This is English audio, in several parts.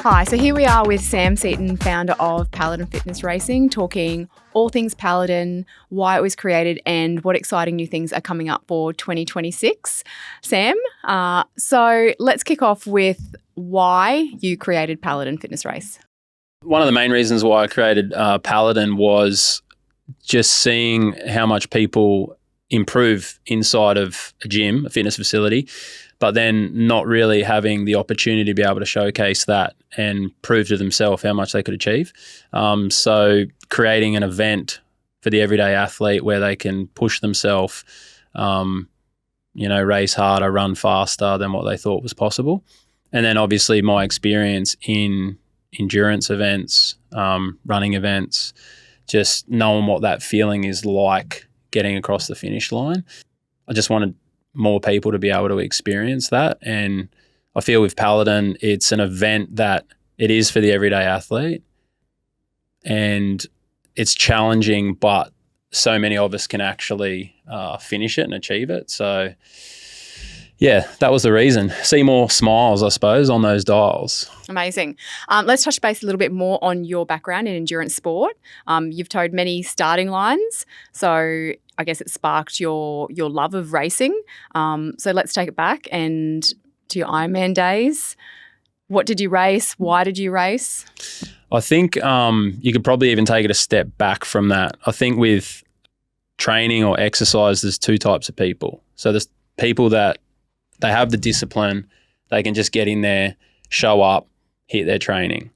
Hi, so here we are with Sam Seaton, founder of Paladin Fitness Racing, talking all things Paladin, why it was created and what exciting new things are coming up for 2026. Sam, so let's kick off with why you created Paladin Fitness Race. One of the main reasons why I created Paladin was just seeing how much people improve inside of a gym, a fitness facility, but then not really having the opportunity to be able to showcase that and prove to themselves how much they could achieve. So creating an event for the everyday athlete where they can push themselves, race harder, run faster than what they thought was possible. And then obviously my experience in endurance events, running events, just knowing what that feeling is like getting across the finish line. I just wanted more people to be able to experience that. And I feel with Paladin, it's an event that it is for the everyday athlete and it's challenging, but so many of us can actually finish it and achieve it. So yeah, that was the reason. See more smiles, I suppose, on those dials. Amazing. Let's touch base a little bit more on your background in endurance sport. You've towed many starting lines, so I guess it sparked your love of racing. So let's take it back and to your Ironman days. What did you race? Why did you race? I think you could probably even take it a step back from that. I think with training or exercise, there's two types of people. So there's people that they have the discipline, they can just get in there, show up, hit their training.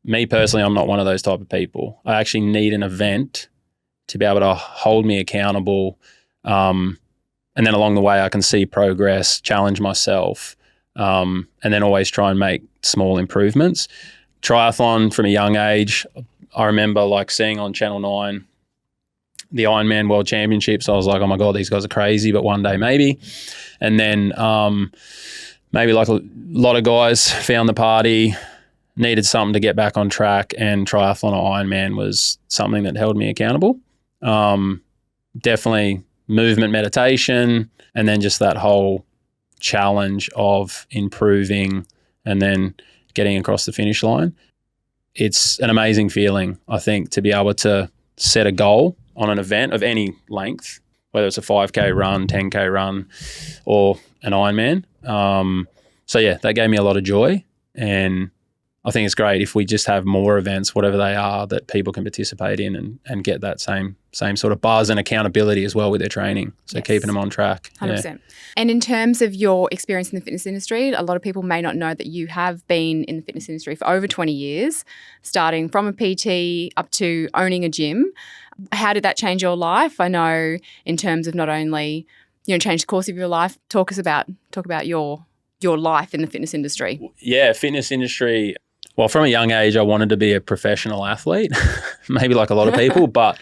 Me personally, I'm not one of those type of people. I actually need an event to be able to hold me accountable. And then along the way, I can see progress, challenge myself, and then always try and make small improvements. Triathlon from a young age, I remember like seeing on Channel 9, the Ironman World Championships. I was like, oh my God, these guys are crazy, but one day maybe. And then maybe like a lot of guys found the party, needed something to get back on track, and triathlon or Ironman was something that held me accountable. Definitely movement meditation, and then just that whole challenge of improving and then getting across the finish line. It's an amazing feeling, I think, to be able to set a goal on an event of any length, whether it's a 5K run, 10K run, or an Ironman. So yeah, that gave me a lot of joy, and I think it's great if we just have more events, whatever they are, that people can participate in and get that same sort of buzz and accountability as well with their training. So yes, keeping them on track. 100%. Yeah. And in terms of your experience in the fitness industry, a lot of people may not know that you have been in the fitness industry for over 20 years, starting from a PT up to owning a gym. How did that change your life? I know in terms of not only, change the course of your life, talk about your life in the fitness industry. Yeah, fitness industry. Well, from a young age, I wanted to be a professional athlete, maybe like a lot of people, but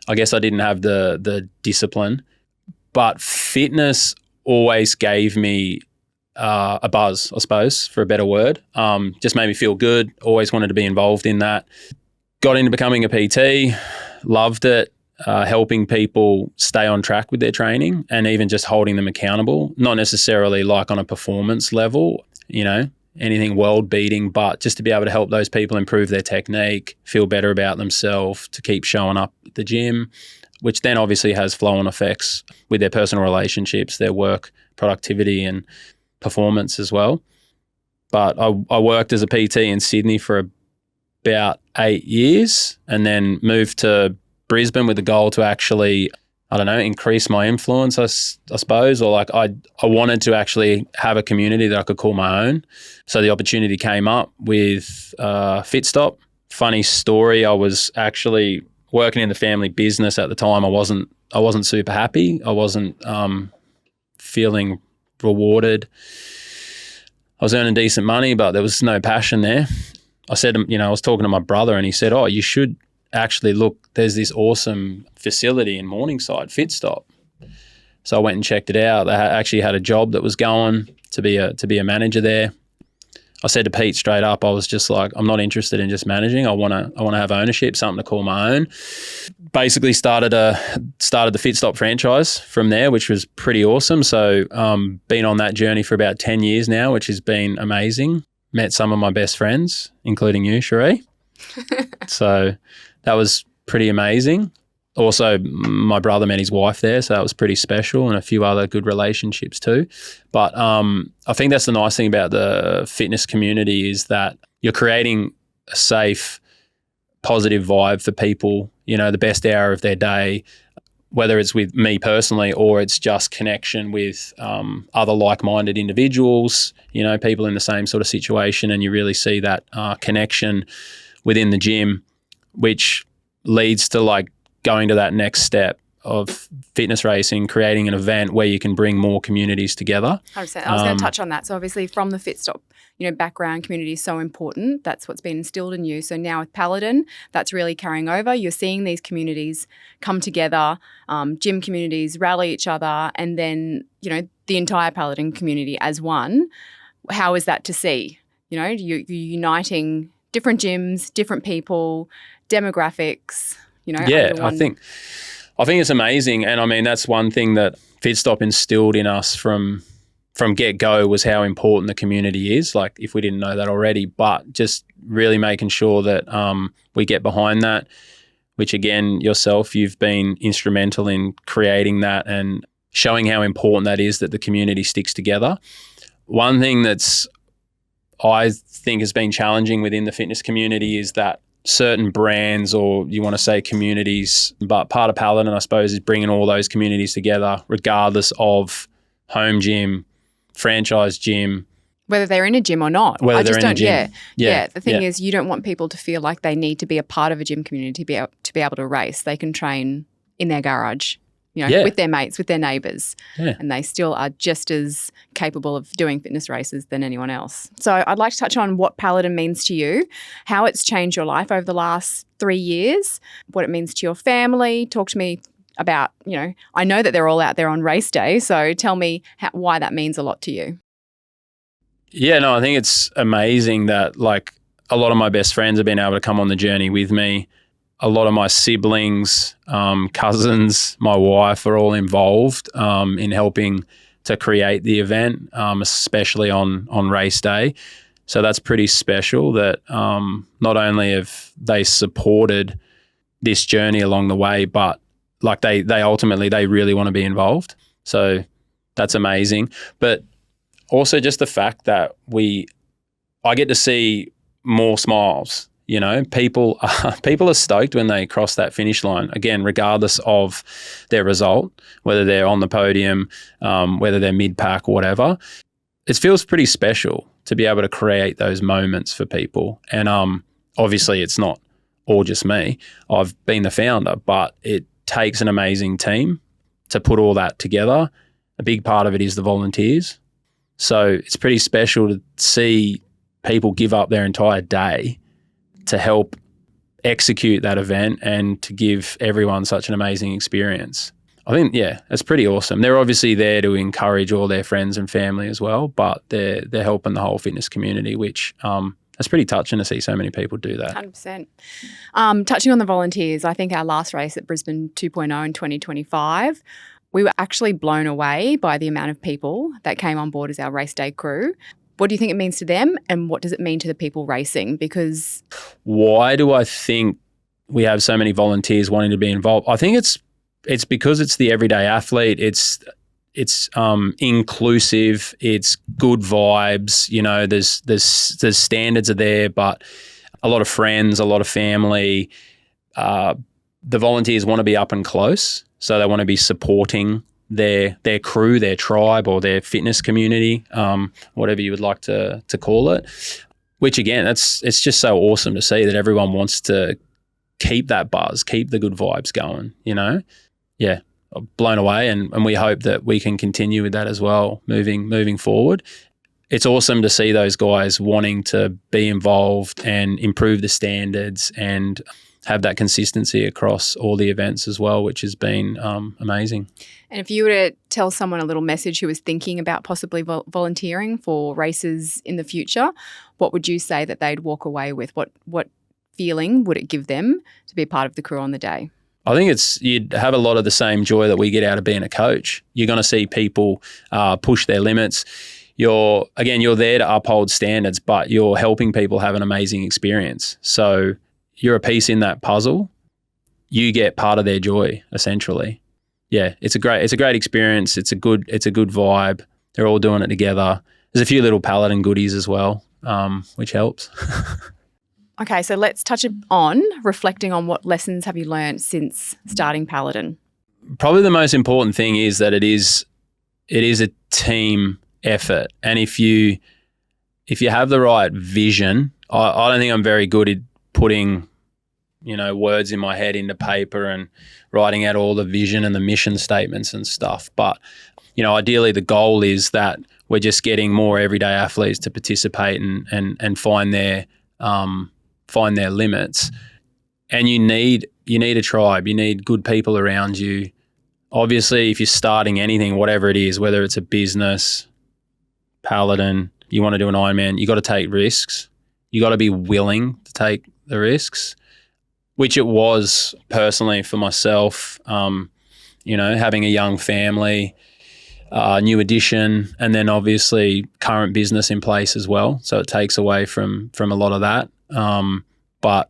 I guess I didn't have the discipline. But fitness always gave me a buzz, I suppose, for a better word. Just made me feel good, always wanted to be involved in that. Got into becoming a PT, loved it, helping people stay on track with their training and even just holding them accountable, not necessarily like on a performance level, anything world beating, but just to be able to help those people improve their technique, feel better about themselves, to keep showing up at the gym, which then obviously has flow-on effects with their personal relationships, their work, productivity and performance as well. But I worked as a PT in Sydney for about 8 years and then moved to Brisbane with the goal to actually, increase my influence, I suppose, or like I wanted to actually have a community that I could call my own. So the opportunity came up with Fitstop. Funny story, I was actually working in the family business at the time. I wasn't super happy. I wasn't feeling rewarded. I was earning decent money, but there was no passion there. I said, I was talking to my brother and he said, oh, you should actually look, there's this awesome facility in Morningside, Fitstop. So I went and checked it out. They actually had a job that was going to be a manager there. I said to Pete straight up, I was just like, I'm not interested in just managing. I want to have ownership, something to call my own. Basically started the Fitstop franchise from there, which was pretty awesome. So been on that journey for about 10 years now, which has been amazing. met some of my best friends, including you, Cherie. So that was pretty amazing. Also, my brother met his wife there, so that was pretty special, and a few other good relationships too. But I think that's the nice thing about the fitness community is that you're creating a safe, positive vibe for people, the best hour of their day, whether it's with me personally or it's just connection with other like-minded individuals, people in the same sort of situation, and you really see that connection within the gym, which leads to like going to that next step of fitness racing, creating an event where you can bring more communities together. 100%. I was going to touch on that. So obviously from the Fitstop, background, community is so important. That's what's been instilled in you. So now with Paladin, that's really carrying over. You're seeing these communities come together, gym communities rally each other, and then, the entire Paladin community as one. How is that to see? You're uniting different gyms, different people, demographics, Yeah, I think it's amazing. And I mean, that's one thing that Fitstop instilled in us from get-go was how important the community is, like if we didn't know that already, but just really making sure that we get behind that, which again, yourself, you've been instrumental in creating that and showing how important that is that the community sticks together. One thing I think has been challenging within the fitness community is that certain brands, or you want to say communities, but part of Paladin, I suppose, is bringing all those communities together regardless of home gym, franchise gym. Whether they're in a gym or not. Whether they're in a gym. Yeah. The thing is, you don't want people to feel like they need to be a part of a gym community to be able to race. They can train in their garage, with their mates, with their neighbours, and they still are just as capable of doing fitness races than anyone else. So I'd like to touch on what Paladin means to you, how it's changed your life over the last 3 years, what it means to your family. Talk to me about, I know that they're all out there on race day, so tell me why that means a lot to you. Yeah, no, I think it's amazing that like a lot of my best friends have been able to come on the journey with me. A lot of my siblings, cousins, my wife are all involved in helping to create the event, especially on race day. So that's pretty special that not only have they supported this journey along the way, but like they ultimately, they really want to be involved. So that's amazing. But also just the fact that I get to see more smiles. People are stoked when they cross that finish line, again, regardless of their result, whether they're on the podium, whether they're mid-pack or whatever. It feels pretty special to be able to create those moments for people. And obviously it's not all just me. I've been the founder, but it takes an amazing team to put all that together. A big part of it is the volunteers. So it's pretty special to see people give up their entire day to help execute that event and to give everyone such an amazing experience. I think, it's pretty awesome. They're obviously there to encourage all their friends and family as well, but they're helping the whole fitness community, which it's pretty touching to see so many people do that. 100%. Touching on the volunteers, I think our last race at Brisbane 2.0 in 2025, we were actually blown away by the amount of people that came on board as our race day crew. What do you think it means to them, and what does it mean to the people racing? Because why do I think we have so many volunteers wanting to be involved? I think it's because it's the everyday athlete. It's inclusive. It's good vibes. There's standards are there, but a lot of friends, a lot of family. The volunteers want to be up and close, so they want to be supporting their crew, their tribe, or their fitness community, whatever you would like to call it. Which again, it's just so awesome to see that everyone wants to keep that buzz, keep the good vibes going. Yeah, blown away, and we hope that we can continue with that as well, moving forward. It's awesome to see those guys wanting to be involved and improve the standards and have that consistency across all the events as well, which has been amazing. And if you were to tell someone a little message who was thinking about possibly volunteering for races in the future, what would you say that they'd walk away with? What feeling would it give them to be a part of the crew on the day? I think you'd have a lot of the same joy that we get out of being a coach. You're going to see people push their limits. you're there to uphold standards, but you're helping people have an amazing experience. So you're a piece in that puzzle. You get part of their joy, essentially. Yeah, it's a great experience. It's a good vibe. They're all doing it together. There's a few little Paladin goodies as well, which helps. Okay, so let's touch on reflecting on what lessons have you learned since starting Paladin? Probably the most important thing is that it is a team effort, and if you have the right vision, I don't think I'm very good at putting words in my head into paper and writing out all the vision and the mission statements and stuff. But ideally, the goal is that we're just getting more everyday athletes to participate and find their limits. And you need a tribe. You need good people around you. Obviously, if you're starting anything, whatever it is, whether it's a business, Paladin, you want to do an Ironman, you got to take risks. You got to be willing to take the risks, which it was personally for myself. Having a young family, new addition, and then obviously current business in place as well. So it takes away from a lot of that. But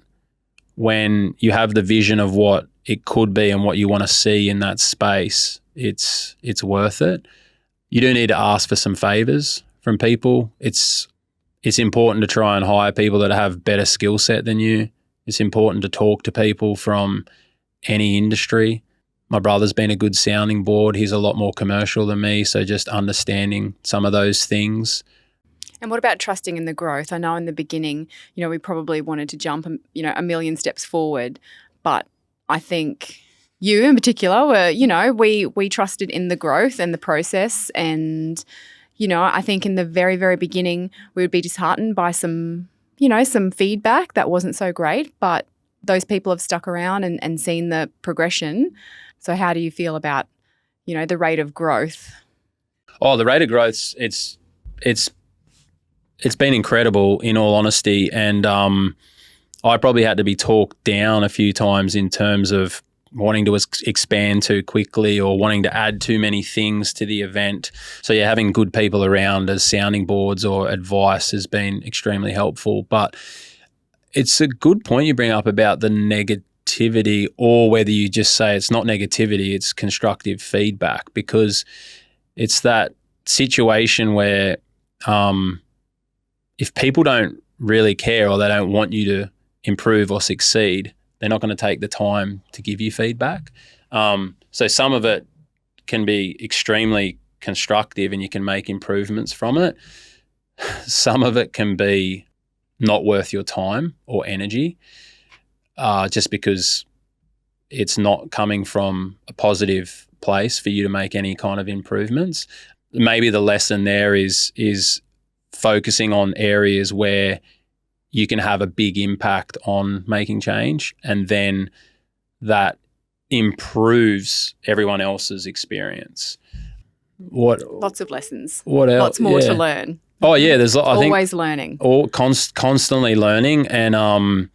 when you have the vision of what it could be and what you want to see in that space, it's worth it. You do need to ask for some favors from people. It's important to try and hire people that have better skill set than you. It's important to talk to people from any industry. My brother's been a good sounding board. He's a lot more commercial than me, so just understanding some of those things. And what about trusting in the growth? I know in the beginning, we probably wanted to jump, a million steps forward, but I think you in particular were, we trusted in the growth and the process. And, I think in the very, very beginning, we would be disheartened by some feedback that wasn't so great, but those people have stuck around and seen the progression. So how do you feel about, the rate of growth? Oh, the rate of growth, it's been incredible, in all honesty. And I probably had to be talked down a few times in terms of wanting to expand too quickly or wanting to add too many things to the event. So yeah, having good people around as sounding boards or advice has been extremely helpful. But it's a good point you bring up about the negativity, or whether you just say it's not negativity, it's constructive feedback, because it's that situation where if people don't really care or they don't want you to improve or succeed, they're not going to take the time to give you feedback. So some of it can be extremely constructive and you can make improvements from it. Some of it can be not worth your time or energy, just because it's not coming from a positive place for you to make any kind of improvements. Maybe the lesson there is focusing on areas where you can have a big impact on making change, and then that improves everyone else's experience. Lots of lessons. What else? Lots more to learn. Oh yeah, there's always learning. Constantly learning, and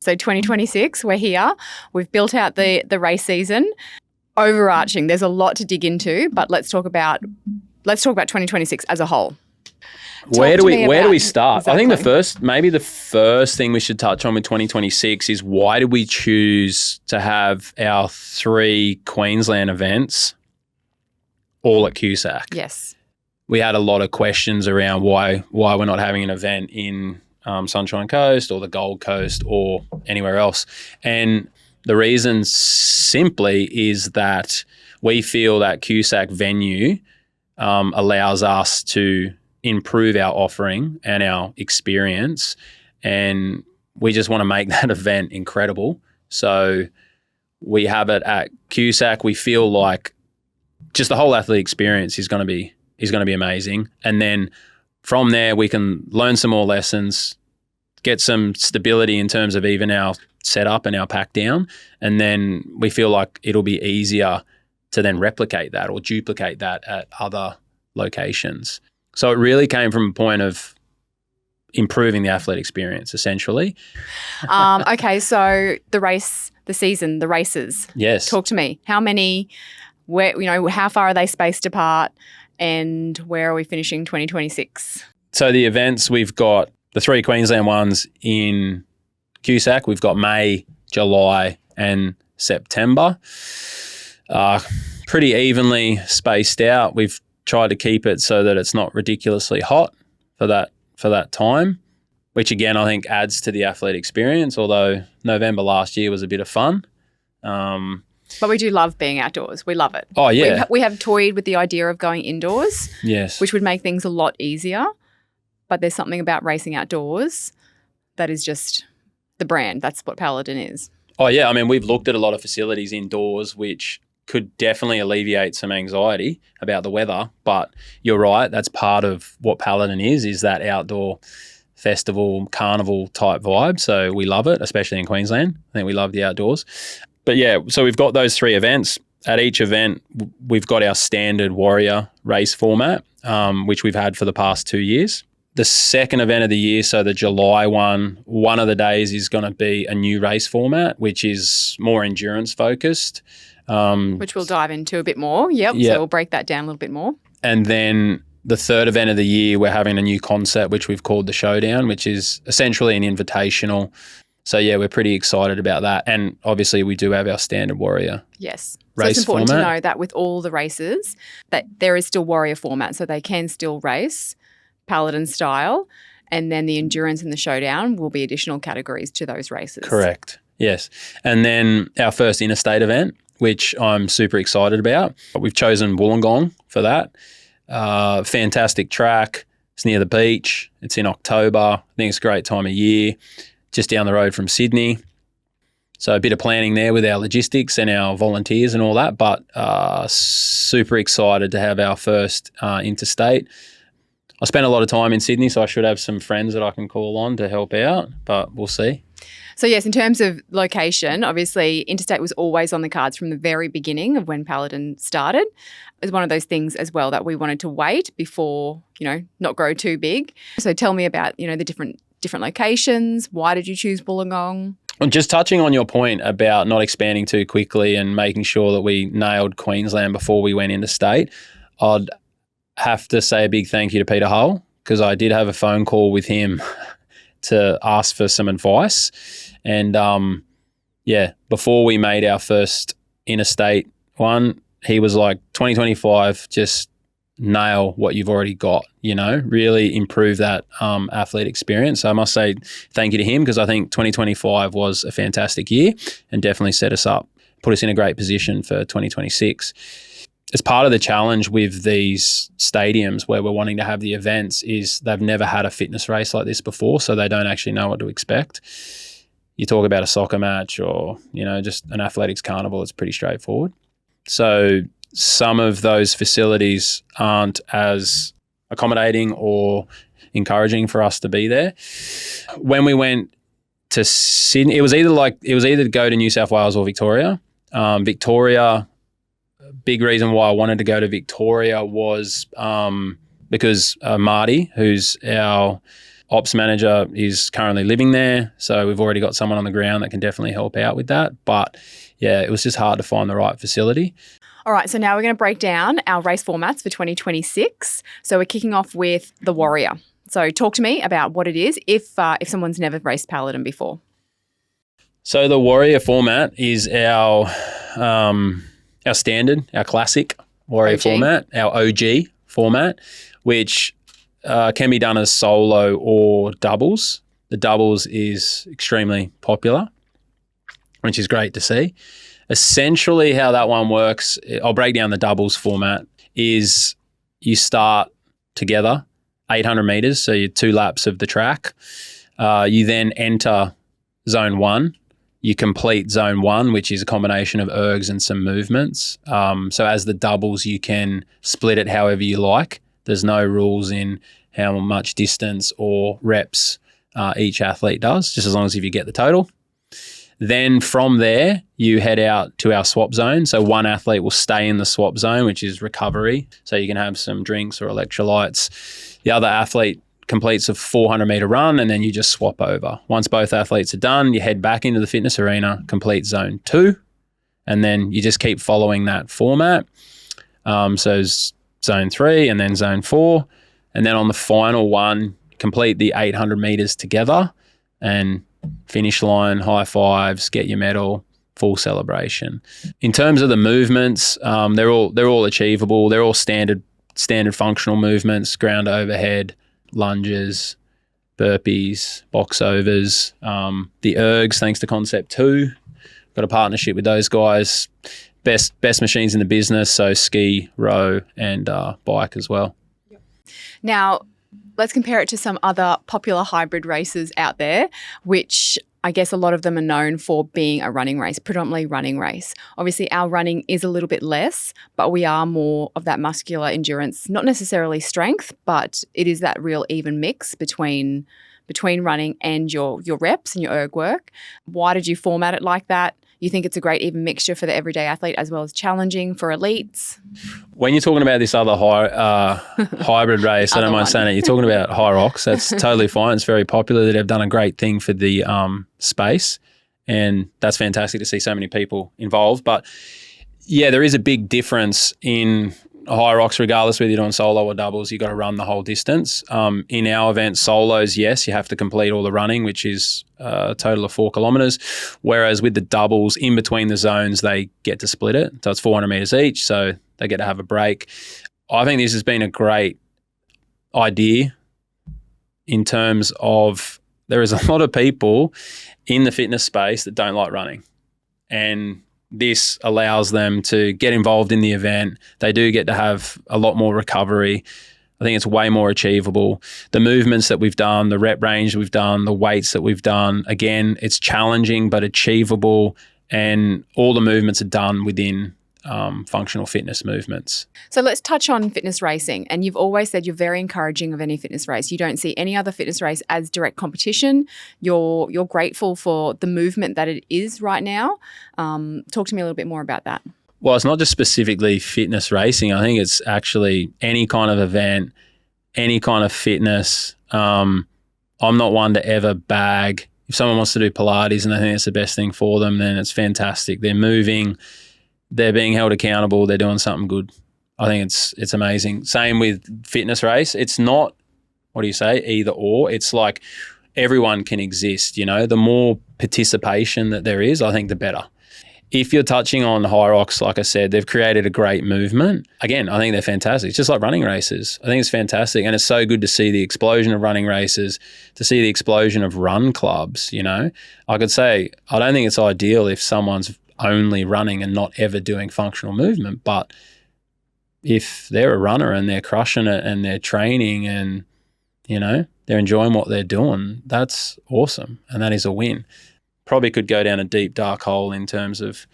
So 2026, we're here. We've built out the race season. Overarching, there's a lot to dig into, but let's talk about 2026 as a whole. Where do we start? Exactly. I think the first thing we should touch on with 2026 is, why did we choose to have our 3 Queensland events all at Cusack? Yes. We had a lot of questions around why we're not having an event in Sunshine Coast or the Gold Coast or anywhere else. And the reason simply is that we feel that Cusack venue allows us to improve our offering and our experience, and we just want to make that event incredible. So we have it at Cusack. We feel like just the whole athlete experience is going to be amazing, and then from there we can learn some more lessons, get some stability in terms of even our setup and our pack down, and then we feel like it'll be easier to then replicate that or duplicate that at other locations. So it really came from a point of improving the athlete experience, essentially. Okay, so the races. Yes. Talk to me. How many? Where? How far are they spaced apart? And where are we finishing 2026? So the events, we've got the 3 Queensland ones in Cusack. We've got May, July and September. Pretty evenly spaced out. We've tried to keep it so that it's not ridiculously hot for that time, which again I think adds to the athlete experience, although November last year was a bit of fun. But we do love being outdoors. We love it. Oh, yeah. We have toyed with the idea of going indoors, Yes. which would make things a lot easier. But there's something about racing outdoors that is just the brand. That's what Paladin is. Oh, yeah. I mean, we've looked at a lot of facilities indoors which could definitely alleviate some anxiety about the weather. But you're right. That's part of what Paladin is that outdoor festival, carnival type vibe. So we love it, especially in Queensland. I think we love the outdoors. But yeah, so we've got those 3 events. At each event, we've got our standard Warrior race format, which we've had for the past 2 years. The second event of the year, so the July one of the days is going to be a new race format, which is more endurance focused. Which we'll dive into a bit more. Yep. So we'll break that down a little bit more. And then the third event of the year, we're having a new concept, which we've called the Showdown, which is essentially an invitational. So, yeah, we're pretty excited about that. And obviously we do have our standard Warrior. Yes. Race so it's important format. to know that with all the races that there is still Warrior format, so they can still race Paladin style, and then the endurance and the Showdown will be additional categories to those races. Correct. Yes. And then our first interstate event, which I'm super excited about. We've chosen Wollongong for that. Fantastic track. It's near the beach. It's in October. I think it's a great time of year. Just down the road from Sydney. So a bit of planning there with our logistics and our volunteers and all that, but super excited to have our first interstate. I spent a lot of time in Sydney, so I should have some friends that I can call on to help out, but we'll see. So yes, in terms of location, obviously interstate was always on the cards from the very beginning of when Paladin started. It was one of those things as well that we wanted to wait before, not grow too big. So tell me about, the different locations. Why did you choose Wollongong? Well, just touching on your point about not expanding too quickly and making sure that we nailed Queensland before we went into state, I'd have to say a big thank you to Peter Hull, because I did have a phone call with him to ask for some advice. And before we made our first interstate one, he was like, 2025, just nail what you've already got, really improve that athlete experience. So I must say thank you to him, because I think 2025 was a fantastic year and definitely set us up, put us in a great position for 2026. As part of the challenge with these stadiums where we're wanting to have the events is they've never had a fitness race like this before, so they don't actually know what to expect. You talk about a soccer match or, just an athletics carnival, it's pretty straightforward. So some of those facilities aren't as accommodating or encouraging for us to be there. When we went to Sydney, it was either to go to New South Wales or Victoria. Victoria, big reason why I wanted to go to Victoria was because Marty, who's our ops manager, is currently living there. So we've already got someone on the ground that can definitely help out with that. But yeah, it was just hard to find the right facility. All right, so now we're going to break down our race formats for 2026. So we're kicking off with the Warrior. So talk to me about what it is if someone's never raced Paladin before. So the Warrior format is our standard, our classic Warrior format, our OG format, which can be done as solo or doubles. The doubles is extremely popular, which is great to see. Essentially how that one works, I'll break down the doubles format, is you start together, 800 metres, so you're 2 laps of the track. You then enter zone 1. You complete zone 1, which is a combination of ergs and some movements. So as the doubles, you can split it however you like. There's no rules in how much distance or reps each athlete does, just as long as if you get the total. Then from there, you head out to our swap zone. So one athlete will stay in the swap zone, which is recovery. So you can have some drinks or electrolytes. The other athlete completes a 400-metre run, and then you just swap over. Once both athletes are done, you head back into the fitness arena, complete zone 2, and then you just keep following that format. So zone 3 and then zone 4. And then on the final one, complete the 800 meters together and finish line, high fives, get your medal, full celebration. In terms of the movements, they're all achievable. They're all standard functional movements: ground overhead, lunges, burpees, box overs. The ergs, thanks to Concept 2, got a partnership with those guys. Best machines in the business, so ski, row, and bike as well. Now, let's compare it to some other popular hybrid races out there, which I guess a lot of them are known for being a running race, predominantly running race. Obviously, our running is a little bit less, but we are more of that muscular endurance, not necessarily strength, but it is that real even mix between running and your reps and your erg work. Why did you format it like that? You think it's a great even mixture for the everyday athlete as well as challenging for elites? When you're talking about this other hybrid race, I don't mind saying it, you're talking about HYROX. That's totally fine. It's very popular. They've done a great thing for the space, and that's fantastic to see so many people involved. But yeah, there is a big difference in HYROX, regardless whether you're doing solo or doubles. You've got to run the whole distance. In our event, solos, yes, you have to complete all the running, which is a total of 4 kilometres. Whereas with the doubles, in between the zones, they get to split it. So it's 400 metres each, so they get to have a break. I think this has been a great idea in terms of there is a lot of people in the fitness space that don't like running. And this allows them to get involved in the event. They do get to have a lot more recovery. I think it's way more achievable. The movements that we've done, the rep range we've done, the weights that we've done, again, it's challenging but achievable, and all the movements are done within functional fitness movements. So let's touch on fitness racing. And you've always said you're very encouraging of any fitness race. You don't see any other fitness race as direct competition. You're grateful for the movement that it is right now. Talk to me a little bit more about that. Well, it's not just specifically fitness racing. I think it's actually any kind of event, any kind of fitness. I'm not one to ever bag. If someone wants to do Pilates and they think it's the best thing for them, then it's fantastic. They're moving. They're being held accountable. They're doing something good. I think it's amazing. Same with fitness race. It's not, what do you say, either or. It's like everyone can exist, you know. The more participation that there is, I think the better. If you're touching on HYROX, like I said, they've created a great movement. Again, I think they're fantastic. It's just like running races. I think it's fantastic. And it's so good to see the explosion of running races, to see the explosion of run clubs, you know. I could say, I don't think it's ideal if someone's only running and not ever doing functional movement. But if they're a runner and they're crushing it and they're training and, you know, they're enjoying what they're doing, that's awesome. And that is a win. Probably could go down a deep, dark hole in terms of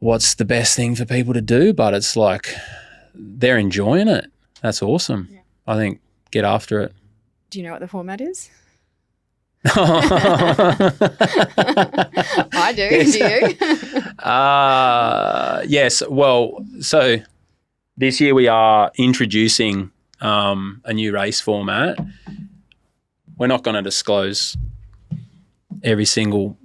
what's the best thing for people to do, but it's like they're enjoying it. That's awesome. Yeah. I think get after it. Do you know what the format is? I do. Yes. Do you? Yes. Well, so this year we are introducing a new race format. We're not going to disclose every single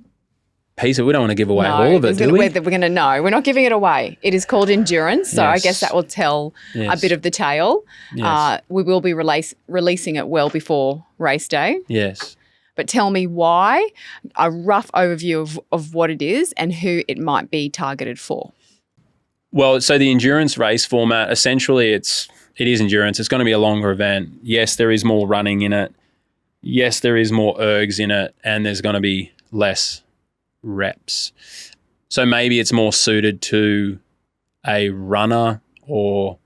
piece of it. We don't want to give away all of it, do we? We're going to know. We're not giving it away. It is called endurance, so Yes. I guess that will tell Yes. a bit of the tale. Yes. We will be releasing it well before race day. Yes. But tell me why, a rough overview of what it is and who it might be targeted for. Well, so the endurance race format, essentially it is endurance. It's going to be a longer event. Yes, there is more running in it. Yes, there is more ergs in it, and there's going to be less reps. So maybe it's more suited to a runner or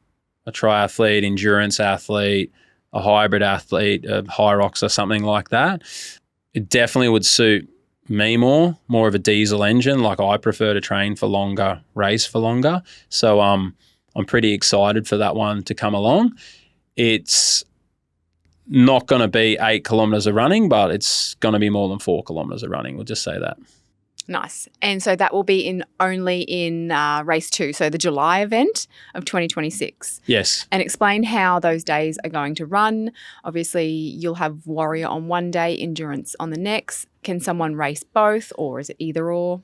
a triathlete, endurance athlete, a hybrid athlete, a HYROX or something like that. It definitely would suit me more of a diesel engine. Like I prefer to train for longer, race for longer. So I'm pretty excited for that one to come along. It's not going to be 8 kilometres of running, but it's going to be more than 4 kilometres of running. We'll just say that. Nice. And so that will be only in race 2, so the July event of 2026. Yes. And explain how those days are going to run. Obviously, you'll have warrior on one day, endurance on the next. Can someone race both, or is it either or?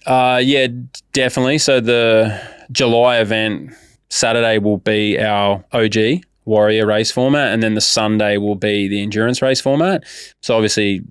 Yeah, definitely. So the July event Saturday will be our OG warrior race format, and then the Sunday will be the endurance race format. So obviously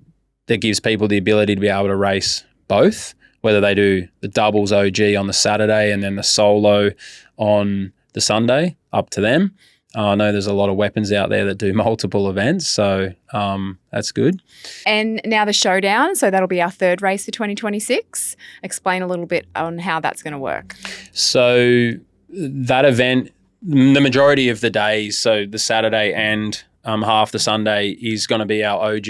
that gives people the ability to be able to race both, whether they do the doubles OG on the Saturday and then the solo on the Sunday, up to them. I know there's a lot of weapons out there that do multiple events, so that's good. And now the showdown, so that'll be our third race for 2026. Explain a little bit on how that's going to work. So that event, the majority of the days, so the Saturday and half the Sunday, is going to be our OG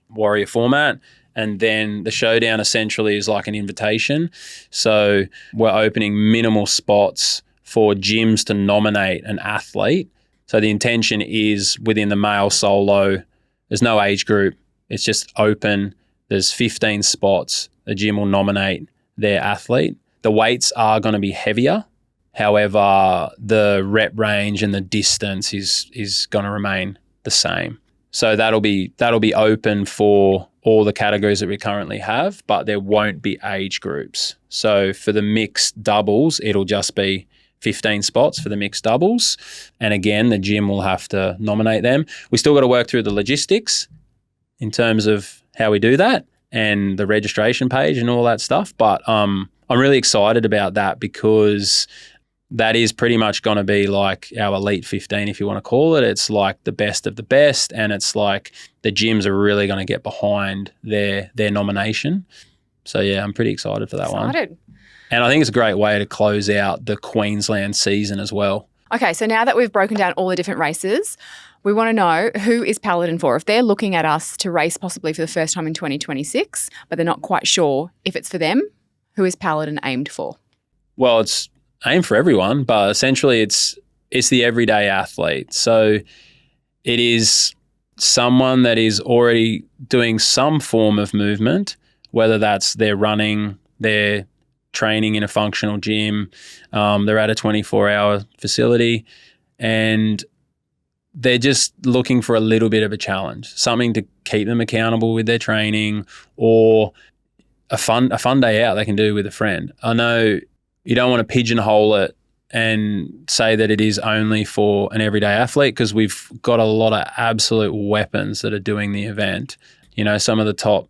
warrior format. And then the showdown essentially is like an invitation. So we're opening minimal spots for gyms to nominate an athlete. So the intention is within the male solo, there's no age group. It's just open. There's 15 spots. The gym will nominate their athlete. The weights are going to be heavier. However, the rep range and the distance is going to remain the same. So that'll be open for all the categories that we currently have, but there won't be age groups. So for the mixed doubles, it'll just be 15 spots for the mixed doubles. And again, the gym will have to nominate them. We still got to work through the logistics in terms of how we do that and the registration page and all that stuff. But I'm really excited about that because that is pretty much going to be like our Elite 15, if you want to call it. It's like the best of the best, and it's like the gyms are really going to get behind their nomination. So, yeah, I'm pretty excited for that one. And I think it's a great way to close out the Queensland season as well. Okay, so now that we've broken down all the different races, we want to know who is Paladin for. If they're looking at us to race possibly for the first time in 2026, but they're not quite sure if it's for them, who is Paladin aimed for? Well, it's aimed for everyone, but essentially it's the everyday athlete. So it is someone that is already doing some form of movement, whether that's they're running, they're training in a functional gym, they're at a 24-hour facility, and they're just looking for a little bit of a challenge, something to keep them accountable with their training, or a fun day out they can do with a friend. I know you don't want to pigeonhole it and say that it is only for an everyday athlete, because we've got a lot of absolute weapons that are doing the event. You know, some of the top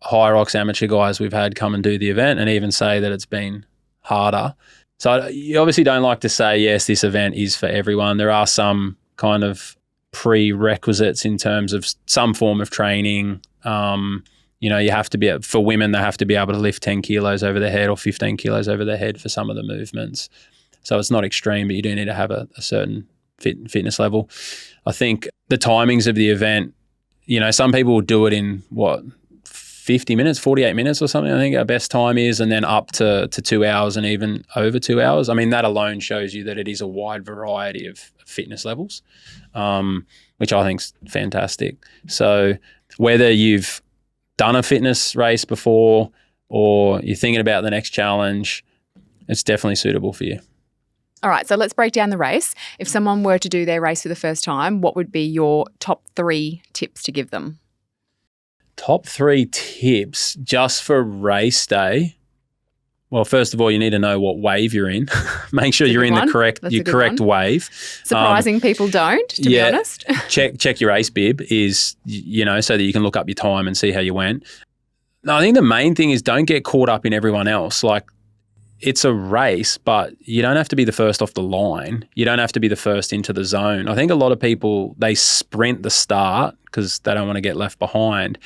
HYROX amateur guys we've had come and do the event and even say that it's been harder. So you obviously don't like to say, yes, this event is for everyone. There are some kind of prerequisites in terms of some form of training. You know, you have to be, for women, they have to be able to lift 10 kilos over their head or 15 kilos over their head for some of the movements. So it's not extreme, but you do need to have a certain fitness level. I think the timings of the event, you know, some people will do it in 50 minutes, 48 minutes or something, I think our best time is, and then up to 2 hours and even over 2 hours. I mean, that alone shows you that it is a wide variety of fitness levels, which I think is fantastic. So whether you've done a fitness race before or you're thinking about the next challenge, it's definitely suitable for you. All right, so let's break down the race. If someone were to do their race for the first time, what would be your top 3 tips to give them? Top 3 tips just for race day. Well, first of all, you need to know what wave you're in. Make sure you're in the correct wave. Surprising people don't, to be honest. check your race bib is, you know, so that you can look up your time and see how you went. No, I think the main thing is don't get caught up in everyone else. Like, it's a race, but you don't have to be the first off the line. You don't have to be the first into the zone. I think a lot of people, they sprint the start because they don't want to get left behind.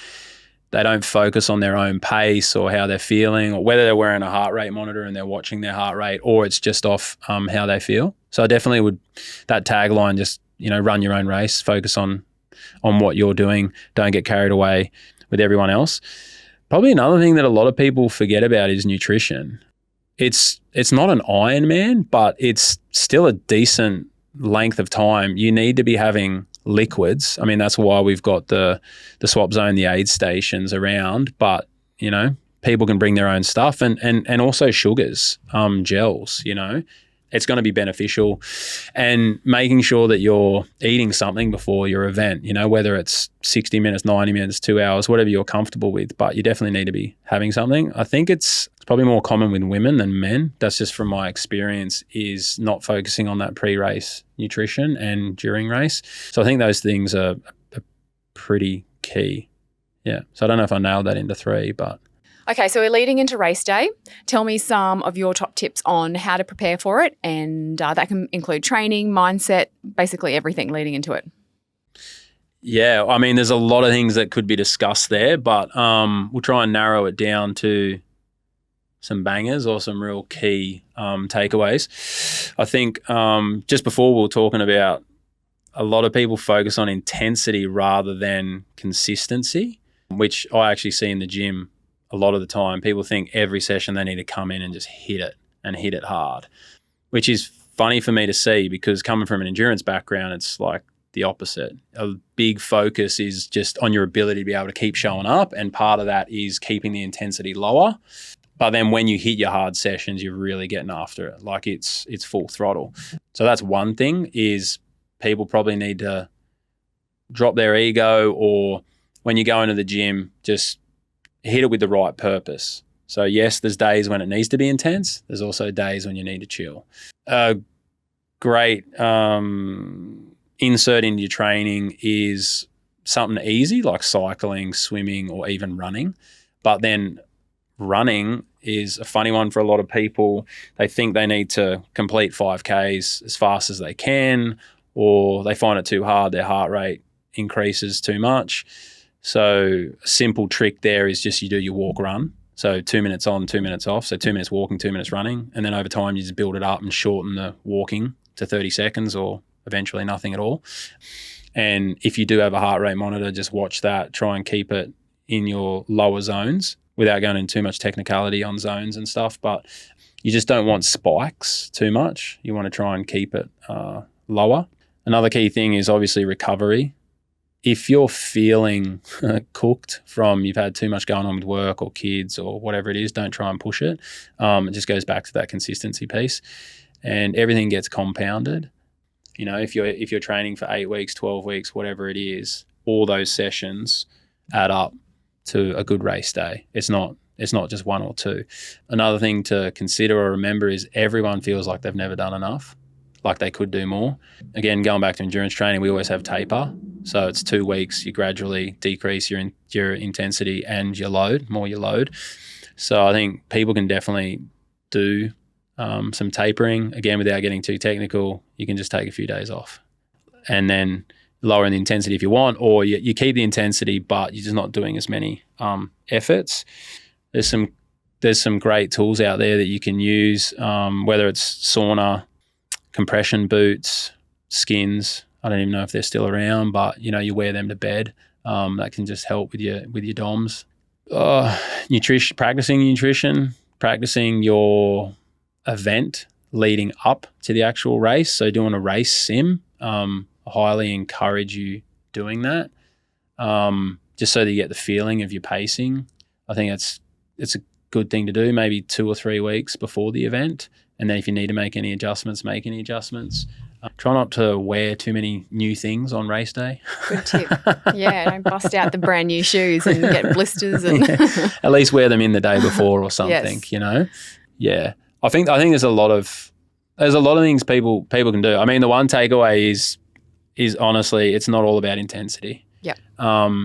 They don't focus on their own pace or how they're feeling, or whether they're wearing a heart rate monitor and they're watching their heart rate, or it's just off how they feel. So I definitely would, that tagline, just, you know, run your own race, focus on what you're doing. Don't get carried away with everyone else. Probably another thing that a lot of people forget about is nutrition. It's not an Ironman, but it's still a decent length of time. You need to be having liquids. I mean, that's why we've got the swap zone, the aid stations around, but, you know, people can bring their own stuff and also sugars, gels, you know. It's going to be beneficial, and making sure that you're eating something before your event, you know, whether it's 60 minutes, 90 minutes, 2 hours, whatever you're comfortable with, but you definitely need to be having something. I think it's it's probably more common with women than men. That's just from my experience, is not focusing on that pre-race nutrition and during race. So I think those things are pretty key. Yeah. So I don't know if I nailed that into 3, but. Okay, so we're leading into race day. Tell me some of your top tips on how to prepare for it, and that can include training, mindset, basically everything leading into it. Yeah, I mean, there's a lot of things that could be discussed there, but we'll try and narrow it down to some bangers or some real key takeaways. I think just before we were talking about, a lot of people focus on intensity rather than consistency, which I actually see in the gym a lot of the time. People think every session they need to come in and just hit it and hit it hard, which is funny for me to see, because coming from an endurance background, it's like the opposite. A big focus is just on your ability to be able to keep showing up, and part of that is keeping the intensity lower. But then when you hit your hard sessions, you're really getting after it. Like it's full throttle. So that's one thing, is people probably need to drop their ego, or when you go into the gym, just hit it with the right purpose. So yes, there's days when it needs to be intense. There's also days when you need to chill. Great insert into your training is something easy like cycling, swimming, or even running. But then running is a funny one for a lot of people. They think they need to complete 5Ks as fast as they can, or they find it too hard. Their heart rate increases too much. So a simple trick there is just you do your walk run. So 2 minutes on, 2 minutes off. So 2 minutes walking, 2 minutes running. And then over time, you just build it up and shorten the walking to 30 seconds or eventually nothing at all. And if you do have a heart rate monitor, just watch that. Try and keep it in your lower zones without going into too much technicality on zones and stuff. But you just don't want spikes too much. You want to try and keep it lower. Another key thing is obviously recovery. If you're feeling cooked from you've had too much going on with work or kids or whatever it is, don't try and push it. It just goes back to that consistency piece, and everything gets compounded. You know, if you're training for 8 weeks, 12 weeks, whatever it is, all those sessions add up to a good race day. It's not just 1 or 2. Another thing to consider or remember is everyone feels like they've never done enough, like they could do more. Again, going back to endurance training, we always have taper. So it's 2 weeks, you gradually decrease your intensity and your load, more your load. So I think people can definitely do some tapering. Again, without getting too technical, you can just take a few days off and then lower the intensity if you want, or you keep the intensity, but you're just not doing as many efforts. There's some great tools out there that you can use, whether it's sauna, compression boots, skins. I don't even know if they're still around, but you wear them to bed. That can just help with your DOMs. Nutrition, practicing your event leading up to the actual race. So doing a race sim, I highly encourage you doing that, just so that you get the feeling of your pacing. I think it's a good thing to do, maybe 2 or 3 weeks before the event. And then if you need to make any adjustments, make any adjustments. Try not to wear too many new things on race day. Good tip. Yeah, don't bust out the brand new shoes and get blisters. And At least wear them in the day before or something, yes. Yeah. I think there's a lot of things people can do. I mean, the one takeaway is honestly, it's not all about intensity. Yeah.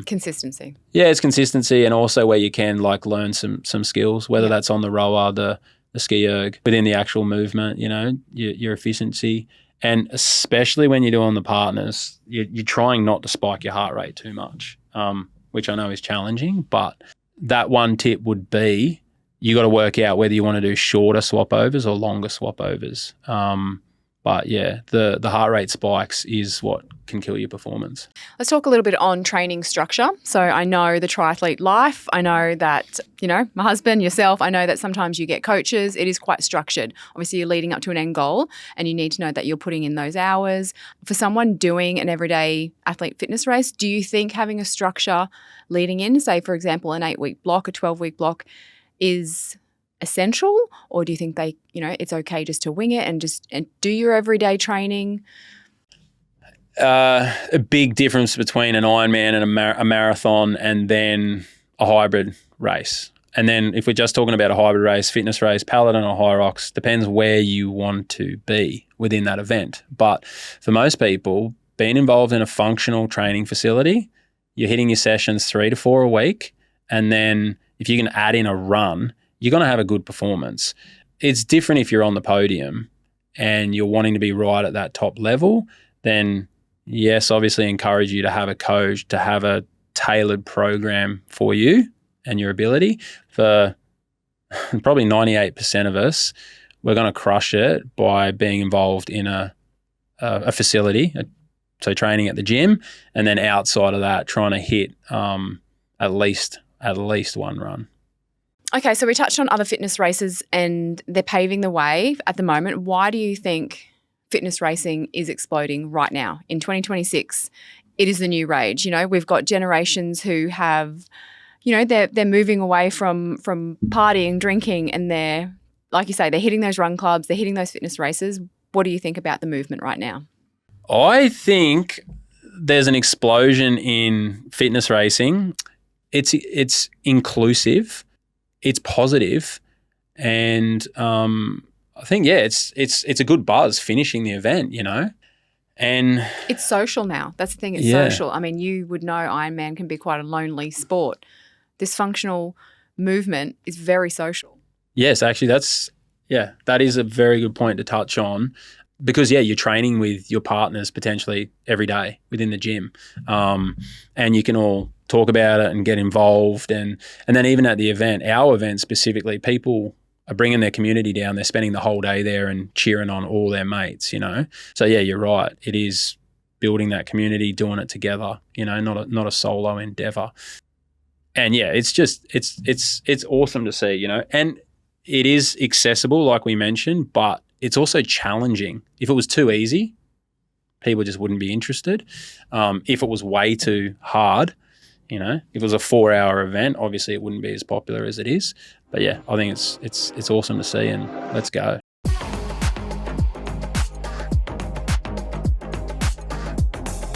Consistency. Yeah, it's consistency, and also where you can learn some skills, whether that's on the rower, the ski erg, within the actual movement, your efficiency. And especially when you're doing the partners, you're trying not to spike your heart rate too much, which I know is challenging. But that one tip would be you got to work out whether you want to do shorter swap overs or longer swap overs. But yeah, the heart rate spikes is what can kill your performance. Let's talk a little bit on training structure. So I know the triathlete life. I know that, my husband, yourself, I know that sometimes you get coaches. It is quite structured. Obviously, you're leading up to an end goal and you need to know that you're putting in those hours. For someone doing an everyday athlete fitness race, do you think having a structure leading in, say, for example, an 8-week block, a 12-week block, is essential, or do you think it's okay just to wing it and do your everyday training? A big difference between an Ironman and a marathon and then a hybrid race. And then if we're just talking about a hybrid race, fitness race, Paladin or HYROX, depends where you want to be within that event. But for most people, being involved in a functional training facility, you're hitting your sessions 3 to 4 a week. And then if you can add in a run, you're going to have a good performance. It's different if you're on the podium and you're wanting to be right at that top level, then yes, obviously encourage you to have a coach, to have a tailored program for you and your ability. For probably 98% of us, we're going to crush it by being involved in a facility, so training at the gym, and then outside of that, trying to hit at least one run. Okay, so we touched on other fitness races and they're paving the way at the moment. Why do you think fitness racing is exploding right now in 2026? It is the new rage. You know, we've got generations who have, you know, they're moving away from partying, drinking, and they're, like you say, they're hitting those run clubs, they're hitting those fitness races. What do you think about the movement right now? I think there's an explosion in fitness racing. It's inclusive, it's positive, and I think it's a good buzz finishing the event, you know. And it's social now. That's the thing. It's social. I mean, you would know Ironman can be quite a lonely sport. This functional movement is very social. Yes, actually, that is a very good point to touch on, because you're training with your partners potentially every day within the gym, and you can all talk about it and get involved, and then even at the event, our event specifically, people are bringing their community down. They're spending the whole day there and cheering on all their mates, you know. So you're right. It is building that community, doing it together, you know, not a solo endeavor. And it's just it's awesome to see, you know. And it is accessible, like we mentioned, but it's also challenging. If it was too easy, people just wouldn't be interested. If it was way too hard, you know, if it was a 4-hour event, obviously it wouldn't be as popular as it is. But I think it's awesome to see, and let's go.